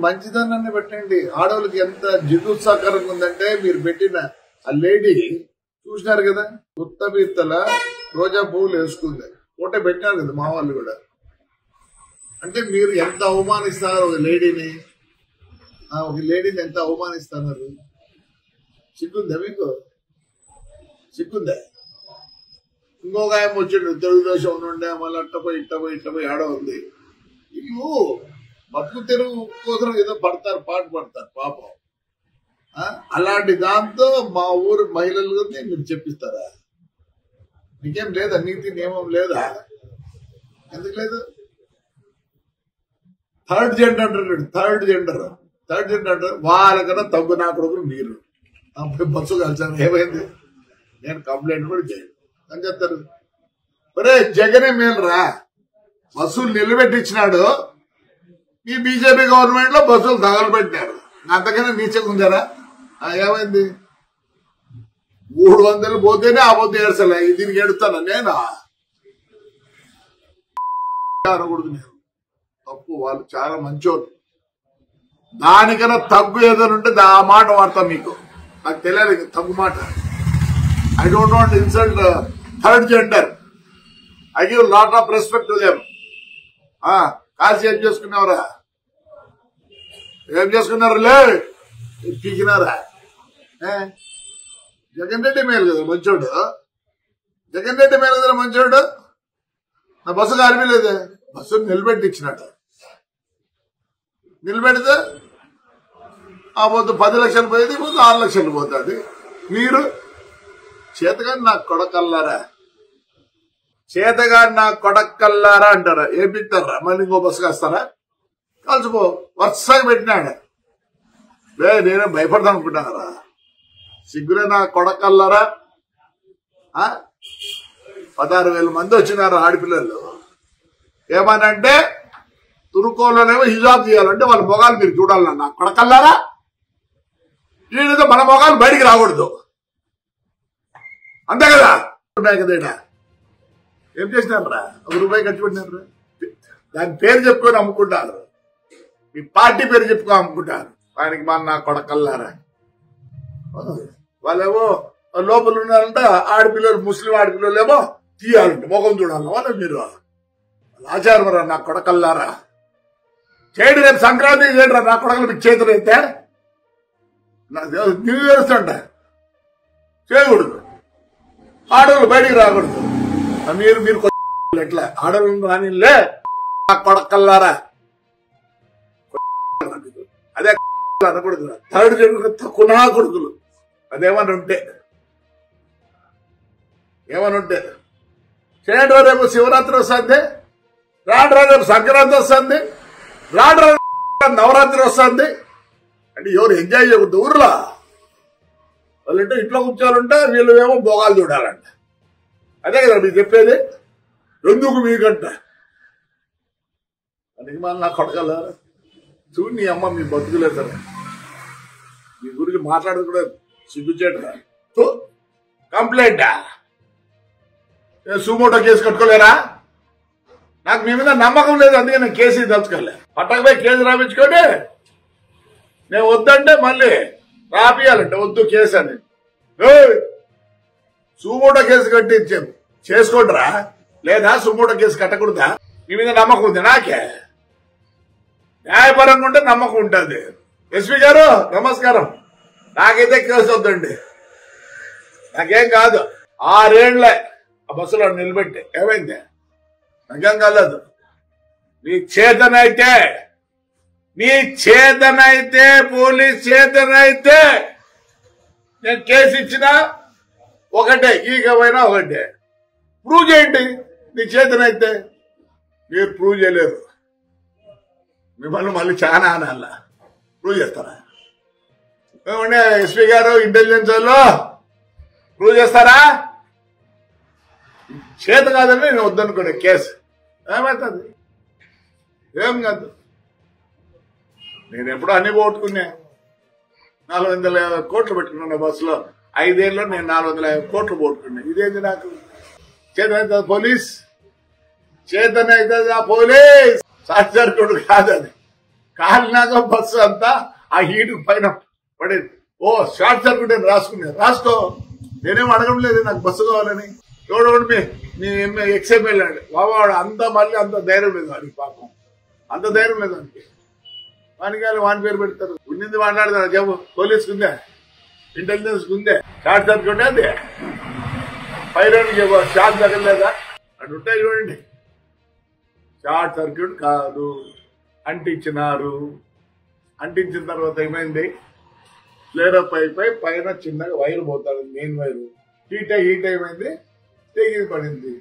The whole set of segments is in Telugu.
మంచిదనాన్ని పెట్టండి. ఆడవాళ్ళకి ఎంత జిగుత్సాకరంగా ఉందంటే మీరు పెట్టిన ఆ లేడీ చూసినారు కదా, కొత్త బీర్తల రోజా పువ్వులు వేసుకుంది, ఫోటో పెట్టినారు కదా మా వాళ్ళు కూడా. అంటే మీరు ఎంత అవమానిస్తున్నారు ఒక లేడీని ఎంత అవమానిస్తున్నారు. సిగ్గుందా మీకు? సిగ్గుందా? ఇంకొక ఆయన వచ్చిండు తెలుగుదేశం నుండే, మళ్ళీ ఇట్టపోయి ఆడ ఉంది. వీళ్ళు బతుకు తెరువు కోసం ఏదో పాట పడతారు పాపం. అలాంటి దాంతో మా ఊరు మహిళలు మీరు చెప్పిస్తారా? నీకేం లేదా? నీతి నియమం లేదా? ఎందుకు లేదు? థర్డ్ జెండర్ అంటారు. థర్డ్ జెండర్ అంటారు. వాళ్ళకన్నా తగ్గు నా కొడుకులు మీరు బస్సు కలిసాను. ఏమైంది? నేను కంప్లైంట్ కూడా చేయను అని చెప్తారు. ఒరే జగనే మేలురా, బస్సులు నిలబెట్టించినాడు. ఈ బీజేపీ గవర్నమెంట్ లో బస్సులు తగలబెట్టారు. అంతకన్నా నీచగా ఉందారా? ఏమైంది? 300 పోతేనే ఆ పొద్దు ఏడ్చలే. దీనికి ఏడుస్తాను నేను అనకూడదు. నేను తప్పు, వాళ్ళు చాలా మంచోళ్ళు. దానికన్నా తగ్గు ఏదైనా ఉంటే ఆ మాట వాడతాం. మీకు నాకు తెలియదు తగ్గు మాట. I don't want insult third gender. I give lot of respect to them. కాల్సి ఏం చేసుకున్నావురా? ఏం చేసుకున్నారులే? పీకినారా? జగన్ రెడ్డి మేలు కదా మంచోడు. జగన్ రెడ్డి మేలు కదా మంచోడు. నా బస్సు కాలిపోలేదు, బస్సు నిలబెట్టించినట్టు. నిలబెడితే ఆ పొద్దు 10 లక్షలు పోయేది, పొద్దు 6 లక్షలు పోతుంది. మీరు చేతగాని నాకు కొడకల్లారా అంటారా? ఏం పిక్తారా? మళ్ళీ ఇంకో బస్సు కాస్తారా? కలిసిపో. వరుసగా పెట్టినాడు. నేనే భయపడతాను అనుకుంటున్నారా? సిగ్గులే నా కొడకల్లారా. 16,000 మంది వచ్చినారు ఆడపిల్లలు. ఏమనంటే తురుకోలోనేమో హిజాబ్ చేయాలంటే వాళ్ళ మొగాలు మీరు చూడాలన్నా. నా కొడకల్లారా, వీడితో మన మొగాలు బయటికి రాకూడదు, అంతే కదా? కదా ఏం చేసినారా? ₹1 ఖర్చు పెట్టినారు. దాని పేరు చెప్పుకొని అమ్ముకుంటారు. మీ పార్టీ పేరు చెప్పుకొని అమ్ముకుంటారు. ఆయనకి మన నా కొడకల్లారా. వాళ్ళేమో లోపల ఉన్నారంటే ఆడపిల్లలు, ముస్లిం ఆడపిల్లలు ఏమో తీయాలంటే ముఖం చూడాలి. వాళ్ళు మీరు ఆచారం రా నా కొడకల్లారా. చేయడు. రేపు సంక్రాంతి చేయడు రా నా కొడకలు. మీకు చేతులు అయితే న్యూ ఇయర్స్ అంట చేయకూడదు. ఆడవాళ్ళు బయటికి రాకూడదు. మీరు ఎట్లా ఆడవాళ్ళు రానిలే నా కొడకల్లారా. అదే అనకూడదు. థర్డ్ జెండర్ తక్కువ కొడుకులు. అదేమని ఉంటే చేయండి. రేపు శివరాత్రి వస్తుంది, రాడు రేపు సంక్రాంతి వస్తుంది, రాడు నవరాత్రి వస్తుంది. అంటే ఎవరు ఎంజాయ్ చేయకూడదు ఊర్లో. వాళ్ళంటే ఇంట్లో కూర్చోాలంటే వీళ్ళు ఏమో భోగాలు చూడాలంట. అదే కదా మీకు చెప్పేది. ఎందుకు మీకంట అందుకే మళ్ళీ నాకు కొడగలరా? చూడు నీ అమ్మ మీ బతుకులేదరా. మీ గురించి మాట్లాడదు కూడా సిగ్గుచేట. కంప్లైంటా? Suo motu case కట్టుకోలేరా? నాకు మీ మీద నమ్మకం లేదు, అందుకే నేను కేసు దలుచుకోలే. పట్టకపోయి కేసు రాపించుకోండి. నేను వద్దంటే మళ్ళీ రాపియాలంటే వద్దు కేసు అని. సుమోటో కేసు కట్టి చేసుకోండిరా. లేదా సుమోటో కేసు కట్టకూడదా? మీ మీద నమ్మకం ఉంది నాకే. న్యాయపరంగా ఉంటే నమ్మకం ఉంటుంది. ఎస్పీ గారు నమస్కారం. నాకైతే కేసు వద్దండి, నాకేం కాదు. 6 ఏళ్లే ఆ బస్సులో నిలబెట్టి ఏమైంది? నాకేం కాలేదు. నీ చేతనైతే పోలీస్ చేతనైతే నేను కేసు ఇచ్చినా ఒకటే, ఈగమైనా ఒకటే. ప్రూవ్ చేయండి. నీ చేతనైతే మీరు ప్రూవ్ చేయలేరు. మిమ్మల్ని మళ్ళీ చాలా అనాల ప్రూవ్ చేస్తారా? ఏమంటే ఎస్పీ గారు ఇంటెలిజెన్స్ వాళ్ళు ప్రూవ్ చేస్తారా? చేత కాదని నేను వద్దనుకోండి కేసు ఏమవుతుంది? ఏం కాదు. నేను ఎప్పుడూ అన్ని పోగొట్టుకున్నా. 450 కోట్లు పెట్టుకున్నా బస్సులో. 5 ఏళ్ళలో నేను 450 కోట్లు పోగొట్టుకున్నా. ఇదేంటి నాకు? చేతనైతే పోలీస్, చేతనైతే పోలీస్ సాక్షాత్కుడు కాదు. అది కాలినాక బస్సు అంతా ఆ హీట్ పైన పడేది. ఓ షార్ట్ సర్క్యూట్ అని రాసుకో. నేనేం అడగడం లేదు నాకు బస్సు కావాలని. చూడండి మీ ఎక్స్ఎంఎల్ అండి వాడు అంతా మళ్ళీ అంత ధైర్యం లేదు వాడికి, పాపం అంత ధైర్యం లేదు వానికి. వాని పేరు పెడతారు. ఉన్నింది మాట్లాడతారు. చెప్పు, పోలీసుకు ఉందే, ఇంటెలిజెన్స్ ఉందే, షార్ట్ సర్క్యూట్ అది పైరానికి షాక్ తగలేదా అని ఉంటాయి చూడండి. షార్ట్ సర్క్యూట్ కాదు, అంటించినారు. అంటించిన తర్వాత ఏమైంది, ఫ్లేరప్ అయిపోయి పైన చిన్నగా వైరు పోతాడు, మెయిన్ వైరు హీట్ ఏమైంది, తెగి పడింది.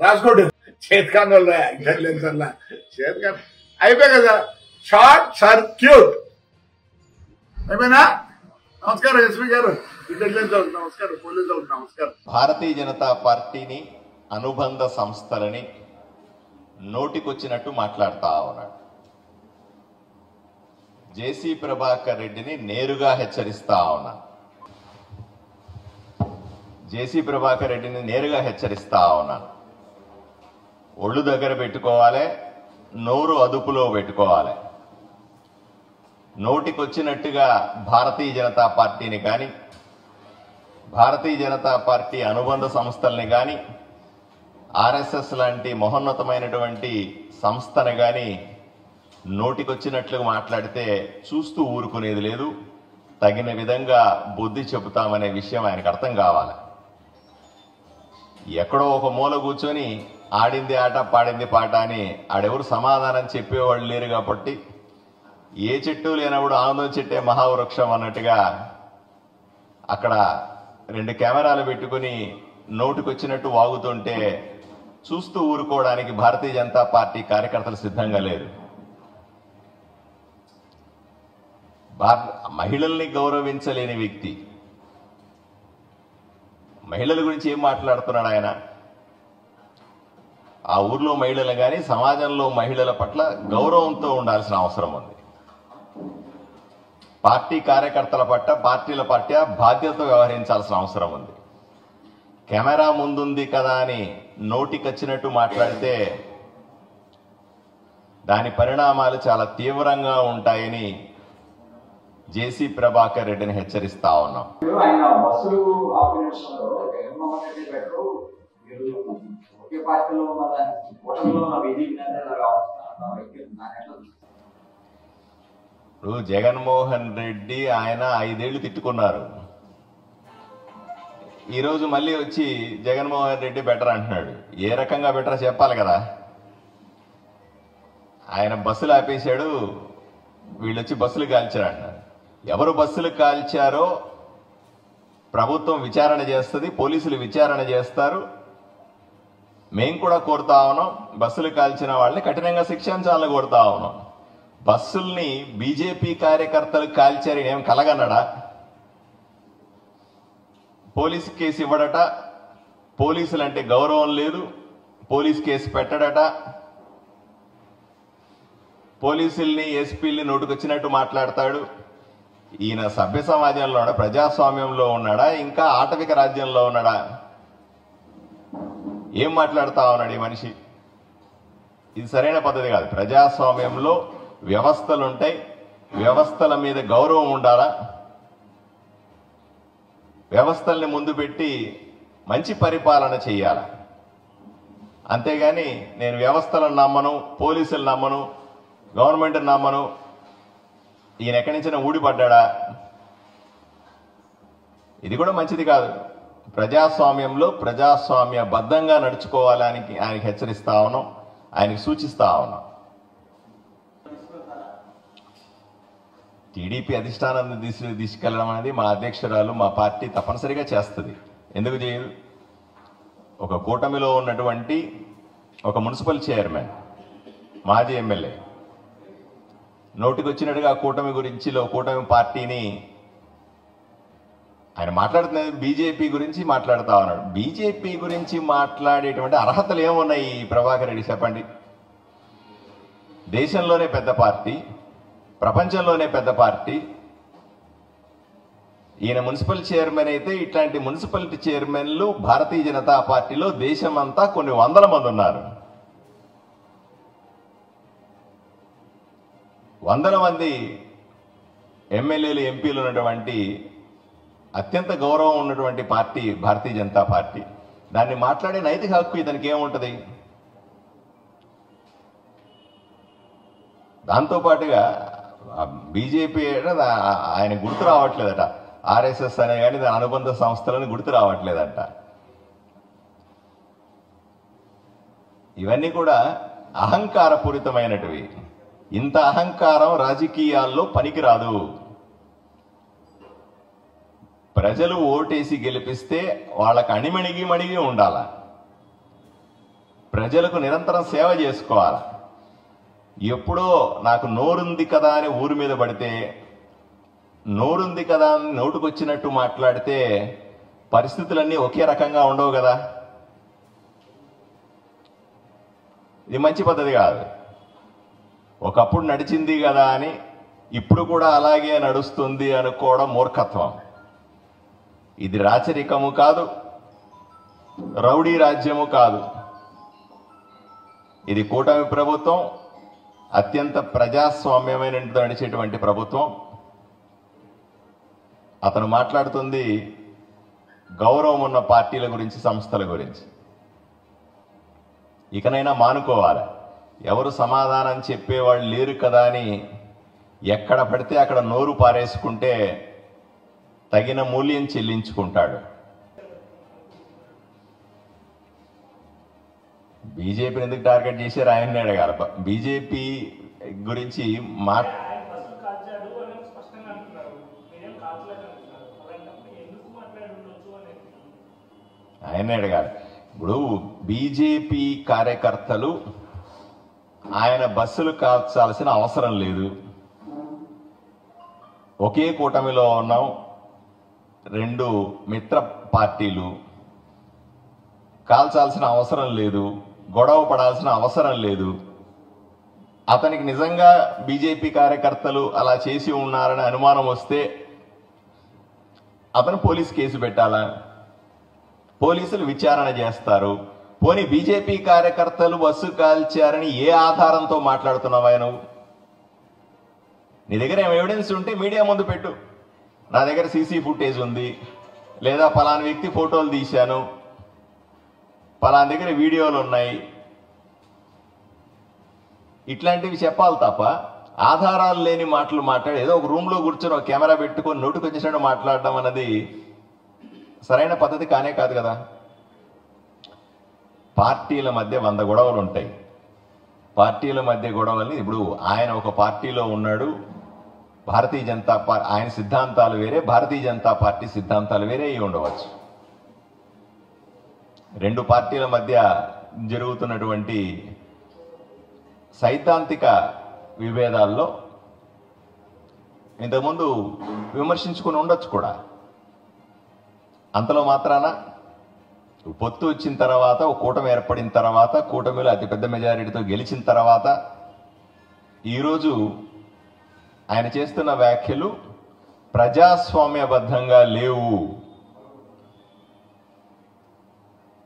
రాసుకోండి, చేతికాన్ వల్ల చేతికాన్ అయిపోయి కదా, షార్ట్ సర్క్యూట్ అయిపోయినా. నమస్కారం ఎస్పీ గారు, ఇంటెలిజెన్స్ అవుతుంది నమస్కారం, పోలీసు అవుతుంది నమస్కారం. భారతీయ జనతా పార్టీని, అనుబంధ సంస్థలని నోటికొచ్చినట్టు మాట్లాడుతా ఉన్నాడు. జేసీ ప్రభాకర్ రెడ్డిని నేరుగా హెచ్చరిస్తా ఉన్నా. జేసీ ప్రభాకర్ రెడ్డిని నేరుగా హెచ్చరిస్తా ఉన్నాను. ఒళ్ళు దగ్గర పెట్టుకోవాలి, నోరు అదుపులో పెట్టుకోవాలి. నోటికొచ్చినట్టుగా భారతీయ జనతా పార్టీని కానీ, భారతీయ జనతా పార్టీ అనుబంధ సంస్థల్ని కానీ, ఆర్ఎస్ఎస్ లాంటి మహోన్నతమైనటువంటి సంస్థను కానీ నోటికొచ్చినట్లుగా మాట్లాడితే చూస్తూ ఊరుకునేది లేదు. తగిన విధంగా బుద్ధి చెబుతామనే విషయం ఆయనకు అర్థం కావాలి. ఎక్కడో ఒక మూల కూర్చొని ఆడింది ఆట పాడింది పాట అని ఆడెవరు సమాధానం చెప్పేవాళ్ళు లేరు. కాబట్టి ఏ చెట్టు లేనప్పుడు ఆనందం చెట్టే మహావృక్షం అన్నట్టుగా అక్కడ 2 కెమెరాలు పెట్టుకుని నోటికొచ్చినట్టు వాగుతుంటే చూస్తూ ఊరుకోవడానికి భారతీయ జనతా పార్టీ కార్యకర్తలు సిద్ధంగా లేరు. మహిళల్ని గౌరవించలేని వ్యక్తి మహిళల గురించి ఏం మాట్లాడుతున్నాడు ఆయన? ఆ ఊర్లో మహిళలు కానీ సమాజంలో మహిళల పట్ల గౌరవంతో ఉండాల్సిన అవసరం ఉంది. పార్టీ కార్యకర్తల పట్ల, పార్టీల పట్ల బాధ్యతతో వ్యవహరించాల్సిన అవసరం ఉంది. కెమెరా ముందుంది కదా అని నోటికొచ్చినట్టు మాట్లాడితే దాని పరిణామాలు చాలా తీవ్రంగా ఉంటాయని జేసీ ప్రభాకర్ రెడ్డిని హెచ్చరిస్తా ఉన్నాం. ఇప్పుడు జగన్మోహన్ రెడ్డి ఆయన 5 ఏళ్లు తిట్టుకున్నారు. ఈరోజు మళ్ళీ వచ్చి జగన్మోహన్ రెడ్డి బెటర్ అంటున్నాడు. ఏ రకంగా బెటర్ చెప్పాలి కదా. ఆయన బస్సులు ఆపేశాడు, వీళ్ళు వచ్చి బస్సులు కాల్చారు అంటున్నారు. ఎవరు బస్సులు కాల్చారో ప్రభుత్వం విచారణ చేస్తుంది, పోలీసులు విచారణ చేస్తారు. మేం కూడా కోరుతా ఉన్నాం, బస్సులు కాల్చిన వాళ్ళని కఠినంగా శిక్షించాలని కోరుతా ఉన్నాం. బస్సుల్ని బీజేపీ కార్యకర్తలు కాల్చారని ఏం కలగన్నాడా? పోలీసు కేసు ఇవ్వడట, పోలీసులంటే గౌరవం లేదు, పోలీసు కేసు పెట్టడట, పోలీసుల్ని ఎస్పీల్ని నోటుకొచ్చినట్టు మాట్లాడతాడు. ఈయన సభ్య సమాజంలో ఉన్నాడా, ప్రజాస్వామ్యంలో ఉన్నాడా, ఇంకా ఆటవిక రాజ్యంలో ఉన్నాడా? ఏం మాట్లాడుతా ఉన్నాడు ఈ మనిషి? ఇది సరైన పద్ధతి కాదు. ప్రజాస్వామ్యంలో వ్యవస్థలుంటాయి, వ్యవస్థల మీద గౌరవం ఉండాలా, వ్యవస్థల్ని ముందు పెట్టి మంచి పరిపాలన చేయాలి. అంతేగాని నేను వ్యవస్థలను నమ్మను, పోలీసులు నమ్మను, గవర్నమెంట్ నమ్మను, ఈయన ఎక్కడి నుంచైనా ఊడిపడ్డా, ఇది కూడా మంచిది కాదు. ప్రజాస్వామ్యంలో ప్రజాస్వామ్యబద్ధంగా నడుచుకోవాలని ఆయనకి హెచ్చరిస్తా ఉన్నాం, ఆయనకి సూచిస్తా ఉన్నాం. టీడీపీ అధిష్టానాన్ని తీసుకెళ్లడం అనేది మా అధ్యక్షురాలు, మా పార్టీ తప్పనిసరిగా చేస్తుంది. ఎందుకు చేయదు? ఒక కూటమిలో ఉన్నటువంటి ఒక మున్సిపల్ చైర్మన్, మాజీ ఎమ్మెల్యే నోటికొచ్చినట్టుగా కూటమి గురించి, కూటమి పార్టీని ఆయన మాట్లాడుతున్నది బీజేపీ గురించి మాట్లాడుతా ఉన్నాడు. బీజేపీ గురించి మాట్లాడేటువంటి అర్హతలు ఏమున్నాయి ప్రభాకర్ రెడ్డి చెప్పండి? దేశంలోనే పెద్ద పార్టీ, ప్రపంచంలోనే పెద్ద పార్టీ. ఈయన మున్సిపల్ చైర్మన్ అయితే ఇట్లాంటి మున్సిపాలిటీ చైర్మన్లు భారతీయ జనతా పార్టీలో దేశమంతా కొన్ని వందల మంది ఉన్నారు. వందల మంది ఎమ్మెల్యేలు ఎంపీలు ఉన్నటువంటి అత్యంత గౌరవం ఉన్నటువంటి పార్టీ భారతీయ జనతా పార్టీ. దాన్ని మాట్లాడే నైతిక హక్కు ఇతనికి ఏముంటుంది? దాంతోపాటుగా బీజేపీ ఆయన గుర్తు రావట్లేదట, ఆర్ఎస్ఎస్ అనే కానీ దాని అనుబంధ సంస్థలను గుర్తు రావట్లేదట. ఇవన్నీ కూడా అహంకారపూరితమైనటివి. ఇంత అహంకారం రాజకీయాల్లో పనికిరాదు. ప్రజలు ఓటేసి గెలిపిస్తే వాళ్ళకు అణిమణిగి మణిగి ఉండాల, ప్రజలకు నిరంతరం సేవ చేసుకోవాలి. ఎప్పుడో నాకు నోరుంది కదా అని ఊరి మీద పడితే, నోరుంది కదా అని నోటుకొచ్చినట్టు మాట్లాడితే పరిస్థితులన్నీ ఒకే రకంగా ఉండవు కదా. ఇది మంచి పద్ధతి కాదు. ఒకప్పుడు నడిచింది కదా అని ఇప్పుడు కూడా అలాగే నడుస్తుంది అనుకోవడం మూర్ఖత్వం. ఇది రాచరికము కాదు, రౌడీ రాజ్యము కాదు. ఇది కూటమి ప్రభుత్వం, అత్యంత ప్రజాస్వామ్యమైన నడిచేటువంటి ప్రభుత్వం. అతను మాట్లాడుతుంది గౌరవం ఉన్న పార్టీల గురించి, సంస్థల గురించి. ఇకనైనా మానుకోవాలి. ఎవరు సమాధానం చెప్పేవాళ్ళు లేరు కదా అని ఎక్కడ పడితే అక్కడ నోరు పారేసుకుంటే తగిన మూల్యం చెల్లించుకుంటాడు. బీజేపీని ఎందుకు టార్గెట్ చేశారు ఆయన్ని అడగాలి. బీజేపీ గురించి ఆయన్ని అడగాలి. ఇప్పుడు బీజేపీ కార్యకర్తలు ఆయన బస్సులు కాల్చాల్సిన అవసరం లేదు. ఒకే కూటమిలో ఉన్నాం, రెండు మిత్ర పార్టీలు, కాల్చాల్సిన అవసరం లేదు, గొడవ పడాల్సిన అవసరం లేదు. అతనికి నిజంగా బీజేపీ కార్యకర్తలు అలా చేసి ఉన్నారని అనుమానం వస్తే అతను పోలీస్ కేసు పెట్టాలా, పోలీసులు విచారణ చేస్తారు. పోనీ బీజేపీ కార్యకర్తలు బస్సు కాల్చారని ఏ ఆధారంతో మాట్లాడుతున్నావా నువ్వు? నీ దగ్గర ఏం ఎవిడెన్స్ ఉంటే మీడియా ముందు పెట్టు. నా దగ్గర సీసీ ఫుటేజ్ ఉంది, లేదా పలానా వ్యక్తి ఫోటోలు తీశాను, పలానా దగ్గర వీడియోలు ఉన్నాయి, ఇట్లాంటివి చెప్పాలి తప్ప ఆధారాలు లేని మాటలు మాట్లాడి ఏదో ఒక రూమ్లో కూర్చొని ఒక కెమెరా పెట్టుకొని నోటుకు వచ్చేసినట్టు మాట్లాడడం అన్నది సరైన పద్ధతి కానే కాదు కదా. పార్టీల మధ్య 100 గొడవలు ఉంటాయి. పార్టీల మధ్య గొడవల్ని ఇప్పుడు ఆయన ఒక పార్టీలో ఉన్నాడు, భారతీయ జనతా పార్టీ ఆయన సిద్ధాంతాలు వేరే, భారతీయ జనతా పార్టీ సిద్ధాంతాలు వేరే అయి ఉండవచ్చు. రెండు పార్టీల మధ్య జరుగుతున్నటువంటి సైద్ధాంతిక విభేదాల్లో ఇంతకుముందు విమర్శించుకుని ఉండొచ్చు కూడా. అంతలో మాత్రాన పొత్తు వచ్చిన తర్వాత, ఒక కూటమి ఏర్పడిన తర్వాత, కూటమిలో అతిపెద్ద మెజారిటీతో గెలిచిన తర్వాత ఈరోజు ఆయన చేస్తున్న వ్యాఖ్యలు ప్రజాస్వామ్యబద్ధంగా లేవు.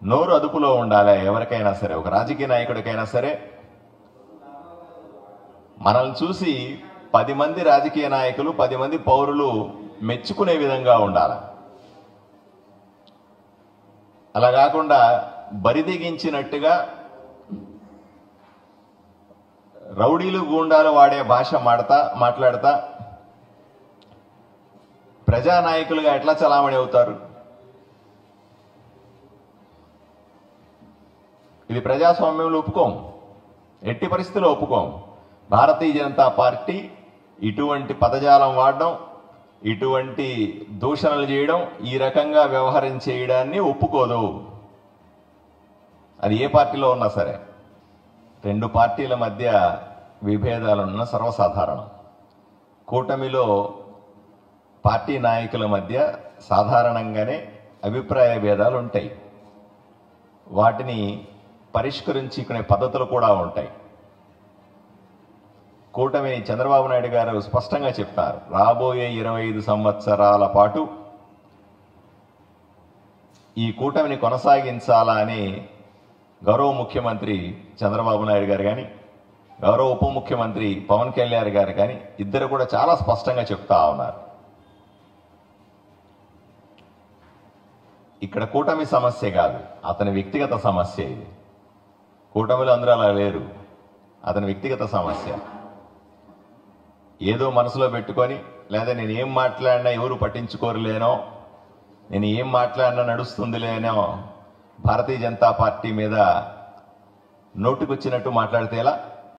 నోరు అదుపులో ఉండాలి ఎవరికైనా సరే, ఒక రాజకీయ నాయకుడికైనా సరే. మనల్ని చూసి 10 మంది రాజకీయ నాయకులు, 10 మంది పౌరులు మెచ్చుకునే విధంగా ఉండాలి. అలా కాకుండా బరిదిగించినట్టుగా రౌడీలు గూండాలు వాడే భాష మాట్లాడతా ప్రజానాయకులుగా ఎట్లా చలామణి అవుతారు? ఇది ప్రజాస్వామ్యంలో ఒప్పుకోం, ఎట్టి పరిస్థితుల్లో ఒప్పుకోం. భారతీయ జనతా పార్టీ ఇటువంటి పదజాలం వాడడం, ఇటువంటి దూషణలు చేయడం, ఈ రకంగా వ్యవహరించేయడాన్ని ఒప్పుకోదు. అది ఏ పార్టీలో ఉన్నా సరే. రెండు పార్టీల మధ్య విభేదాలున్న సర్వసాధారణం. కూటమిలో పార్టీ నాయకుల మధ్య సాధారణంగానే అభిప్రాయ భేదాలు ఉంటాయి. వాటిని పరిష్కరించుకునే పద్ధతులు కూడా ఉంటాయి. కూటమిని చంద్రబాబు నాయుడు గారు స్పష్టంగా చెప్పారు, రాబోయే 25 సంవత్సరాల పాటు ఈ కూటమిని కొనసాగించాలా అని గౌరవ ముఖ్యమంత్రి చంద్రబాబు నాయుడు గారు కానీ, గౌరవ ఉప ముఖ్యమంత్రి పవన్ కళ్యాణ్ గారు కానీ ఇద్దరు కూడా చాలా స్పష్టంగా చెప్తా ఉన్నారు. ఇక్కడ కూటమి సమస్య కాదు, అతని వ్యక్తిగత సమస్య. ఇది కూటమిలో అందరూ అలా లేరు, అతని వ్యక్తిగత సమస్య. ఏదో మనసులో పెట్టుకొని, లేదా నేను ఏం మాట్లాడినా ఎవరు పట్టించుకోరులేనో, నేను ఏం మాట్లాడినా నడుస్తుంది లేనో భారతీయ జనతా పార్టీ మీద నోటుకొచ్చినట్టు మాట్లాడితే ఎలా?